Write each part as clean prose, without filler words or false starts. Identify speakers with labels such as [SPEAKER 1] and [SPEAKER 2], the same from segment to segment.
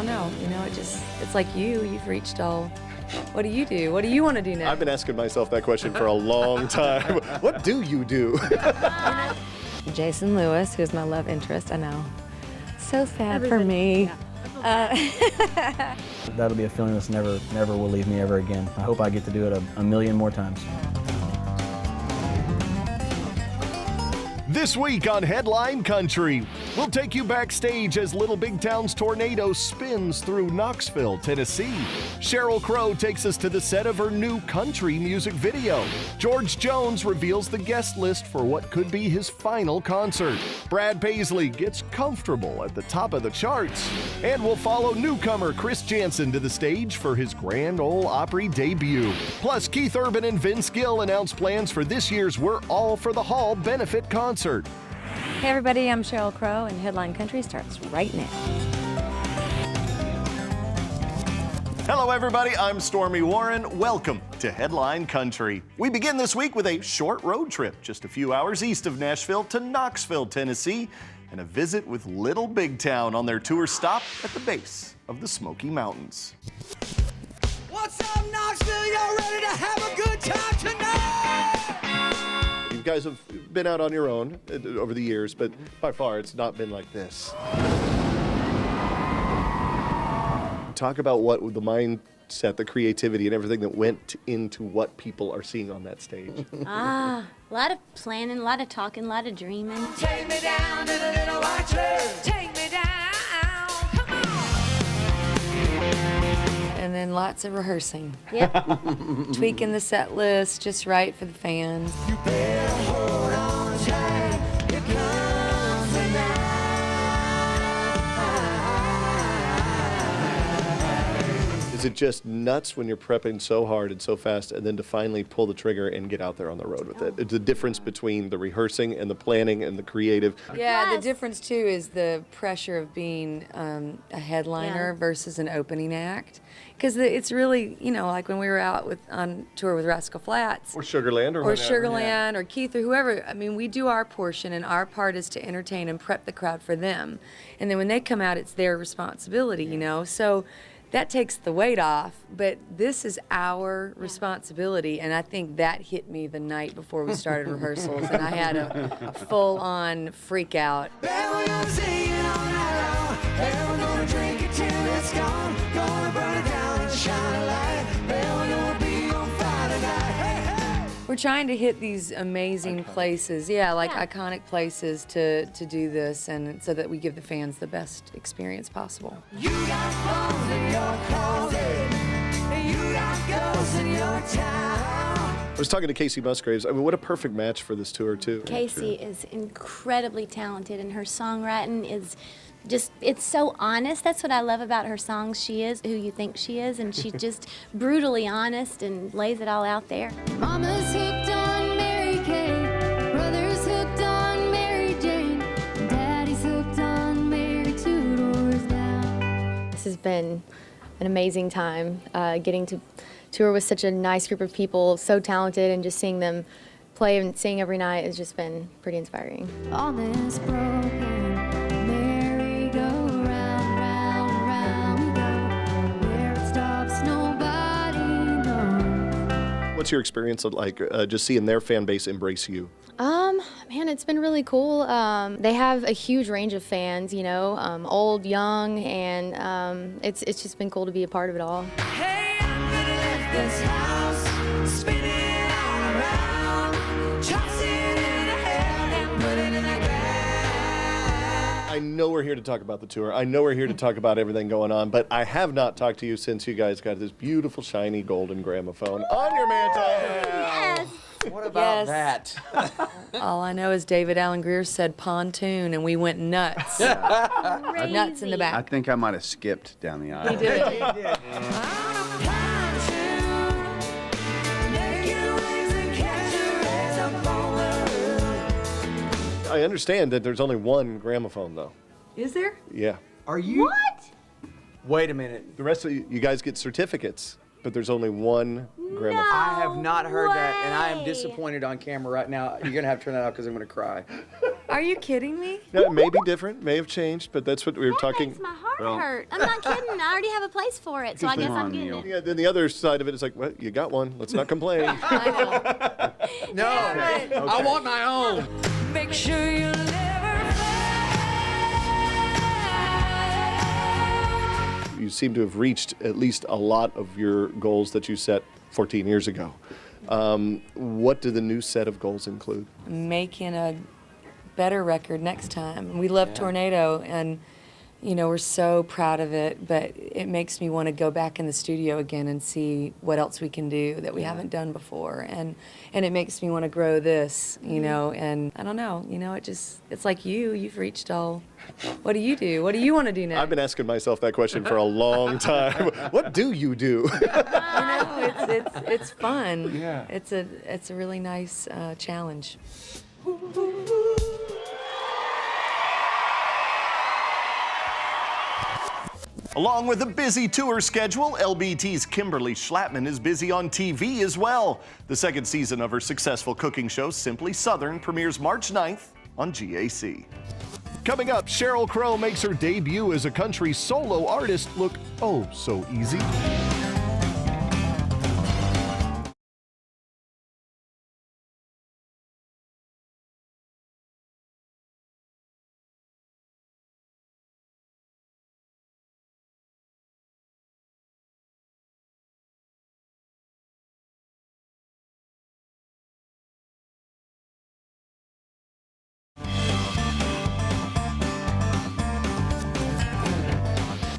[SPEAKER 1] don't know, it's like you've reached all. What do you do? What do you want to do now?
[SPEAKER 2] I've been asking myself that question for a long time. What do you do?
[SPEAKER 1] Jason Lewis, who's my love interest, I know. So sad for me. Yeah.
[SPEAKER 3] That'll be a feeling that's never will leave me ever again. I hope I get to do it a million more times.
[SPEAKER 2] This week on Headline Country, we'll take you backstage as Little Big Town's tornado spins through Knoxville, Tennessee. Sheryl Crow takes us to the set of her new country music video. George Jones reveals the guest list for what could be his final concert. Brad Paisley gets comfortable at the top of the charts. And we'll follow newcomer Chris Janson to the stage for his Grand Ole Opry debut. Plus, Keith Urban and Vince Gill announce plans for this year's We're All for the Hall benefit concert.
[SPEAKER 1] Hey everybody, I'm Sheryl Crow, and Headline Country starts right now.
[SPEAKER 2] Hello everybody, I'm Stormy Warren. Welcome to Headline Country. We begin this week with a short road trip just a few hours east of Nashville to Knoxville, Tennessee, and a visit with Little Big Town on their tour stop at the base of the Smoky Mountains.
[SPEAKER 4] What's up, Knoxville? Y'all ready to have a good time tonight?
[SPEAKER 2] You guys have been out on your own over the years, but by far it's not been like this. Talk about what the mindset, the creativity, and everything that went into what people are seeing on that stage.
[SPEAKER 5] A lot of planning, a lot of talking, a lot of dreaming.
[SPEAKER 4] Take me down to the little white church. Take me down. Come on.
[SPEAKER 1] And then lots of rehearsing.
[SPEAKER 5] Yep.
[SPEAKER 1] Tweaking the set list just right for the fans.
[SPEAKER 4] You better hold on tight. Here comes the night.
[SPEAKER 2] Is it just nuts when you're prepping so hard and so fast and then to finally pull the trigger and get out there on the road with it? It's the difference between the rehearsing and the planning and the creative.
[SPEAKER 1] Yeah, the
[SPEAKER 5] Yes.
[SPEAKER 1] difference too is the pressure of being a headliner versus an opening act. Because it's really, like when we were out on tour with Rascal Flatts.
[SPEAKER 2] Or Sugarland or whatever.
[SPEAKER 1] Sugarland or Keith or whoever. I mean, we do our portion, and our part is to entertain and prep the crowd for them. And then when they come out, it's their responsibility, So that takes the weight off, but this is our responsibility, and I think that hit me the night before we started rehearsals, and I had a full-on freak out.
[SPEAKER 4] Well, we're gonna sing it all night long. Well, we're gonna drink it till it's gone. Gonna burn it down and shine a light. Well, we're gonna be on fire tonight. Hey, hey.
[SPEAKER 1] We're trying to hit these amazing places, iconic places to do this, and so that we give the fans the best experience possible.
[SPEAKER 4] You got bones in your closet. You got ghosts in your town.
[SPEAKER 2] I was talking to Casey Musgraves. I mean, what a perfect match for this tour, too.
[SPEAKER 5] Casey is incredibly talented, and her songwriting is it's so honest. That's what I love about her songs. She is who you think she is, and she's just brutally honest and lays it all out there.
[SPEAKER 6] Mama's hooked on Mary Kay, brother's hooked on Mary Jane, daddy's hooked on Mary two doors down.
[SPEAKER 7] This has been an amazing time, getting to tour with such a nice group of people, so talented, and just seeing them play and sing every night has just been pretty inspiring.
[SPEAKER 6] On this broken merry-go-round, round, round we go. Where it stops, nobody knows.
[SPEAKER 2] What's your experience like just seeing their fan base embrace you?
[SPEAKER 7] Man, it's been really cool. They have a huge range of fans, old, young, and it's just been cool to be a part of it all.
[SPEAKER 4] Hey, I'm gonna lift this house, spin it all around, toss it in the air and put it in the ground.
[SPEAKER 2] I know we're here to talk about the tour. I know we're here to talk about everything going on, but I have not talked to you since you guys got this beautiful, shiny, golden gramophone on your mantle.
[SPEAKER 5] Yes.
[SPEAKER 8] What about that?
[SPEAKER 1] All I know is David Allen Greer said pontoon, and we went nuts. Nuts in the
[SPEAKER 9] I
[SPEAKER 1] back.
[SPEAKER 9] think I might have skipped down the aisle.
[SPEAKER 1] He did.
[SPEAKER 2] I understand that there's only one gramophone, though.
[SPEAKER 1] Is there?
[SPEAKER 2] Yeah.
[SPEAKER 8] Are you?
[SPEAKER 5] What?
[SPEAKER 8] Wait a minute.
[SPEAKER 2] The rest of you guys get certificates, but there's only one gramophone.
[SPEAKER 8] I have not heard that, and I am
[SPEAKER 5] way.
[SPEAKER 8] disappointed on camera right now. You're going to have to turn that out because I'm going to cry.
[SPEAKER 1] Are you kidding me?
[SPEAKER 10] No, it may be different, may have changed, but that's what we were talking.
[SPEAKER 5] Makes my heart hurt. I'm not kidding. I already have a place for it, so I guess
[SPEAKER 9] Come
[SPEAKER 5] I'm
[SPEAKER 9] on,
[SPEAKER 5] getting
[SPEAKER 9] Neil.
[SPEAKER 5] it.
[SPEAKER 10] Yeah, then the other side of it is like, well, you got one. Let's not complain.
[SPEAKER 8] No, I want my own.
[SPEAKER 4] Make sure you never fail.
[SPEAKER 10] You seem to have reached at least a lot of your goals that you set 14 years ago. What do the new set of goals include?
[SPEAKER 1] Making a better record next time. We love Tornado, and you know, we're so proud of it, but it makes me want to go back in the studio again and see what else we can do that we haven't done before. And it makes me want to grow this, you know, and I don't know, you know, it's like you've reached all. What do you do? What do you want to do next?
[SPEAKER 10] I've been asking myself that question for a long time. What do you do?
[SPEAKER 1] You know, it's fun.
[SPEAKER 10] Yeah.
[SPEAKER 1] It's a really nice challenge.
[SPEAKER 2] Along with a busy tour schedule, LBT's Kimberly Schlattman is busy on TV as well. The second season of her successful cooking show, Simply Southern, premieres March 9th on GAC. Coming up, Sheryl Crow makes her debut as a country solo artist look oh so easy.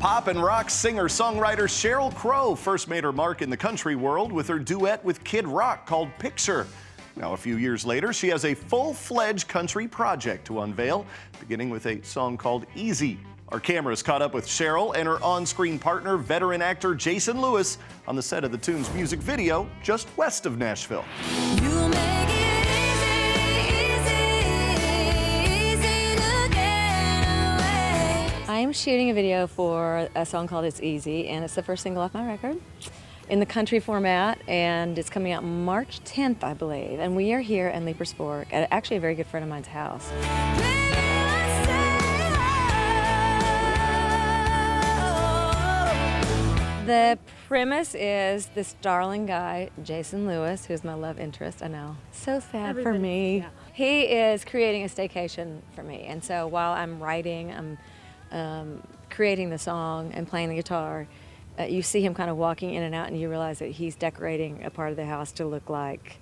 [SPEAKER 2] Pop and rock singer-songwriter Sheryl Crow first made her mark in the country world with her duet with Kid Rock called Picture. Now, a few years later, she has a full-fledged country project to unveil, beginning with a song called Easy. Our cameras caught up with Sheryl and her on-screen partner, veteran actor Jason Lewis, on the set of the tune's music video just west of Nashville.
[SPEAKER 4] You make it easy to get away.
[SPEAKER 11] I'm shooting a video for a song called It's Easy, and it's the first single off my record in the country format, and it's coming out March 10th, I believe. And we are here in Leapers Fork at actually a very good friend of mine's house. The premise is this darling guy, Jason Lewis, who's my love interest, I know, so sad for me.
[SPEAKER 7] yeah.
[SPEAKER 11] He is creating a staycation for me, and so while I'm writing, I'm creating the song and playing the guitar, you see him kind of walking in and out, and you realize that he's decorating a part of the house to look like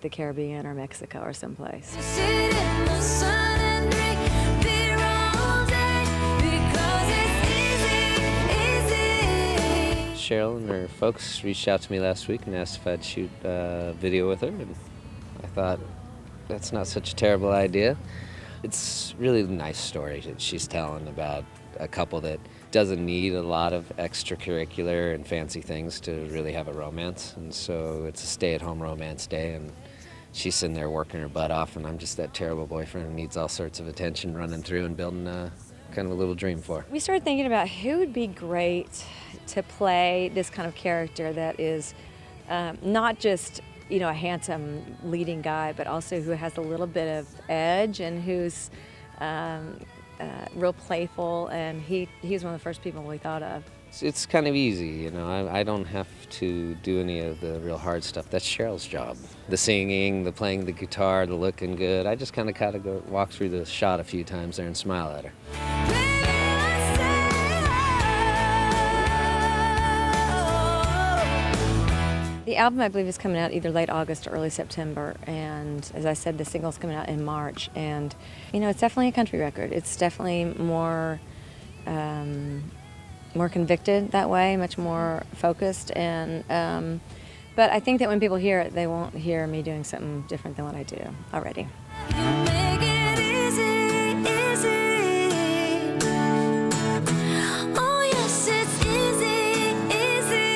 [SPEAKER 11] the Caribbean or Mexico or someplace.
[SPEAKER 4] Sit in the sun and drink beer all day because it's easy.
[SPEAKER 12] Sheryl and her folks reached out to me last week and asked if I'd shoot a video with her, and I thought, that's not such a terrible idea. It's really a nice story that she's telling about a couple that doesn't need a lot of extracurricular and fancy things to really have a romance, and so it's a stay-at-home romance day, and she's sitting there working her butt off, and I'm just that terrible boyfriend who needs all sorts of attention running through and building kind of a little dream for her.
[SPEAKER 11] We started thinking about who would be great to play this kind of character that is not just, you know, a handsome leading guy, but also who has a little bit of edge and who's real playful, and he's one of the first people we thought of.
[SPEAKER 12] It's kind of easy, you know. I don't have to do any of the real hard stuff. That's Sheryl's job. The singing, the playing the guitar, the looking good. I just kind of go walk through the shot a few times there and smile at her.
[SPEAKER 11] The album, I believe, is coming out either late August or early September, and as I said, the single's coming out in March, and you know, it's definitely a country record. It's definitely more convicted that way, much more focused, and but I think that when people hear it, they won't hear me doing something different than what I do already.
[SPEAKER 4] You make it easy, easy. Oh yes, it's easy, easy.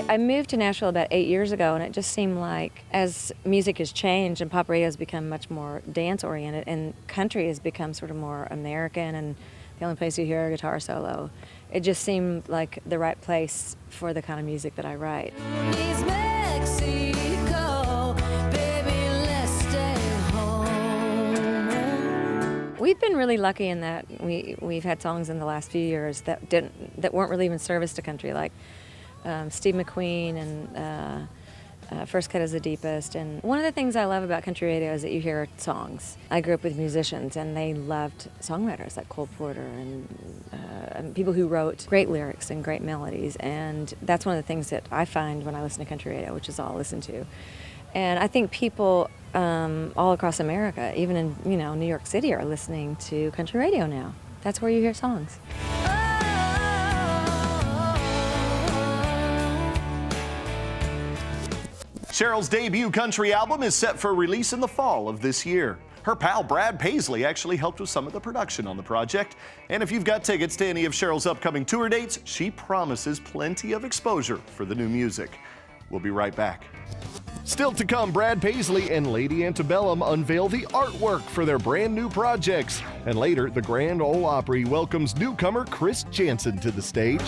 [SPEAKER 11] I moved to Nashville about 8 years ago, and it just seemed like as music has changed and pop radio has become much more dance-oriented and country has become sort of more American and the only place you hear a guitar solo, it just seemed like the right place for the kind of music that I write.
[SPEAKER 4] It's Mexico, baby, let's stay home.
[SPEAKER 11] We've been really lucky in that we've had songs in the last few years that weren't really even service to country, like Steve McQueen and First Cut is the Deepest. And one of the things I love about country radio is that you hear songs. I grew up with musicians, and they loved songwriters like Cole Porter and people who wrote great lyrics and great melodies. And that's one of the things that I find when I listen to country radio, which is all I listen to. And I think people all across America, even in New York City, are listening to country radio now. That's where you hear songs.
[SPEAKER 2] Sheryl's debut country album is set for release in the fall of this year. Her pal Brad Paisley actually helped with some of the production on the project. And if you've got tickets to any of Sheryl's upcoming tour dates, she promises plenty of exposure for the new music. We'll be right back. Still to come, Brad Paisley and Lady Antebellum unveil the artwork for their brand new projects. And later, the Grand Ole Opry welcomes newcomer Chris Janson to the stage.